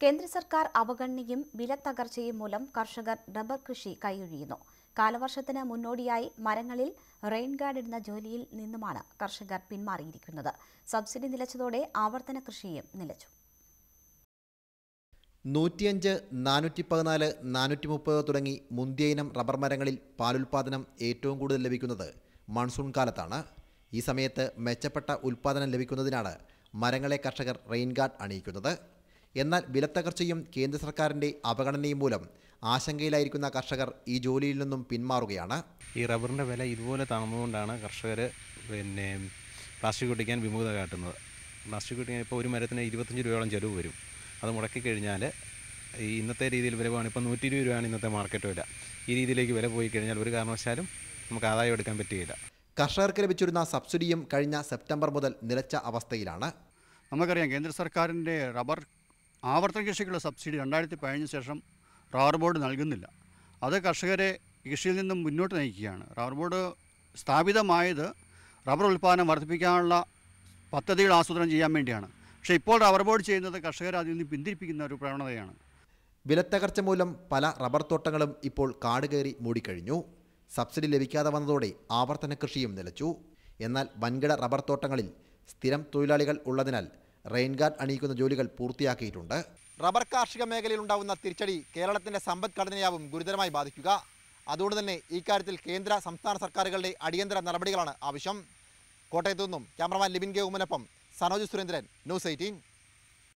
കേന്ദ്ര സർക്കാർ അവഗണനയും വിലത്തകർച്ചയും മൂലം കർഷകർ റബ്ബർ കൃഷി കൈയൊഴിയുന്നു. കാലവർഷത്തിന് മുന്നോടിയായി മരങ്ങളിൽ റെയിൻ ഗാർഡ് ഇടുന്ന ജോലിയിൽ നിന്നുമാണ് കർഷകർ പിന്മാറിയിരിക്കുന്നത്. സബ്സിഡി നിലച്ചതോടെ ആവർത്തന കൃഷിയും നിലച്ചു. 105, 414, 430 തുടങ്ങി മുന്തിയ ഇനം റബ്ബർ മരങ്ങളിൽ പാലുൽപാദനം ഏറ്റവും കൂടുതൽ ലഭിക്കുന്നത് മൺസൂൺ കാലത്താണ്. ഈ സമയത്ത് മെച്ചപ്പെട്ട ഉൽപാദനം ലഭിക്കുന്നതിനാണ് മരങ്ങളെ കർഷകർ റെയിൻ ഗാർഡ് അണിയിക്കുന്നത്. എന്നാൽ വിലത്തകർച്ചയും കേന്ദ്ര സർക്കാരിൻ്റെ അവഗണനയും മൂലം ആശങ്കയിലായിരിക്കുന്ന കർഷകർ ഈ ജോലിയിൽ നിന്നും പിന്മാറുകയാണ്. ഈ റബ്ബറിൻ്റെ വില ഇതുപോലെ താഴ്ന്നതുകൊണ്ടാണ് കർഷകർ പ്ലാസ്റ്റിക് ഒട്ടിക്കാൻ വിമുഖത കാട്ടുന്നത്. പ്ലാസ്റ്റിക് ഒട്ടിക്കാൻ ഇപ്പോൾ ഒരു മരത്തിന് 25 രൂപയോളം ചിലവ് വരും. അത് മുടക്കി കഴിഞ്ഞാൽ ഈ ഇന്നത്തെ രീതിയിൽ വില പോകാൻ ഇപ്പോൾ 120 രൂപയാണ് ഇന്നത്തെ മാർക്കറ്റ് വില. ഈ രീതിയിലേക്ക് വില പോയി കഴിഞ്ഞാൽ ഒരു കാരണവശാലും നമുക്ക് ആദായം എടുക്കാൻ പറ്റുകയില്ല. കർഷകർക്ക് ലഭിച്ചിരുന്ന സബ്സിഡിയും കഴിഞ്ഞ സെപ്റ്റംബർ മുതൽ നിലച്ച അവസ്ഥയിലാണ്. നമുക്കറിയാം, കേന്ദ്ര സർക്കാരിൻ്റെ റബ്ബർ ആവർത്തന കൃഷിക്കുള്ള സബ്സിഡി 2015 ശേഷം റബ്ബർ ബോർഡ് നൽകുന്നില്ല. അത് കർഷകരെ കൃഷിയിൽ നിന്നും മുന്നോട്ട് നയിക്കുകയാണ്. റബ്ബർ ബോർഡ് സ്ഥാപിതമായത് റബ്ബർ ഉൽപ്പാദനം വർദ്ധിപ്പിക്കാനുള്ള പദ്ധതികൾ ആസൂത്രണം ചെയ്യാൻ വേണ്ടിയാണ്. പക്ഷേ ഇപ്പോൾ റബ്ബർ ബോർഡ് ചെയ്യുന്നത് കർഷകരെ അതിൽ നിന്ന് പിന്തിരിപ്പിക്കുന്ന ഒരു പ്രവണതയാണ്. വിലത്തകർച്ച മൂലം പല റബ്ബർ തോട്ടങ്ങളും ഇപ്പോൾ കാട് കയറി മൂടിക്കഴിഞ്ഞു. സബ്സിഡി ലഭിക്കാതെ വന്നതോടെ ആവർത്തന കൃഷിയും നിലച്ചു. എന്നാൽ വൻകിട റബ്ബർ തോട്ടങ്ങളിൽ സ്ഥിരം തൊഴിലാളികൾ ഉള്ളതിനാൽ റെയിൻ ഗാർഡ് അണിയിക്കുന്ന ജോലികൾ പൂർത്തിയാക്കിയിട്ടുണ്ട്. റബ്ബർ കാർഷിക മേഖലയിൽ ഉണ്ടാകുന്ന തിരിച്ചടി കേരളത്തിൻ്റെ സമ്പദ്ഘടനയാവും ഗുരുതരമായി ബാധിക്കുക. അതുകൊണ്ട് തന്നെ ഇക്കാര്യത്തിൽ കേന്ദ്ര സംസ്ഥാന സർക്കാരുകളുടെ അടിയന്തര നടപടികളാണ് ആവശ്യം. കോട്ടയത്തു നിന്നും ക്യാമറമാൻ ലിബിൻ കെ ഉമ്മനൊപ്പം സനോജ് സുരേന്ദ്രൻ, ന്യൂസ് 18.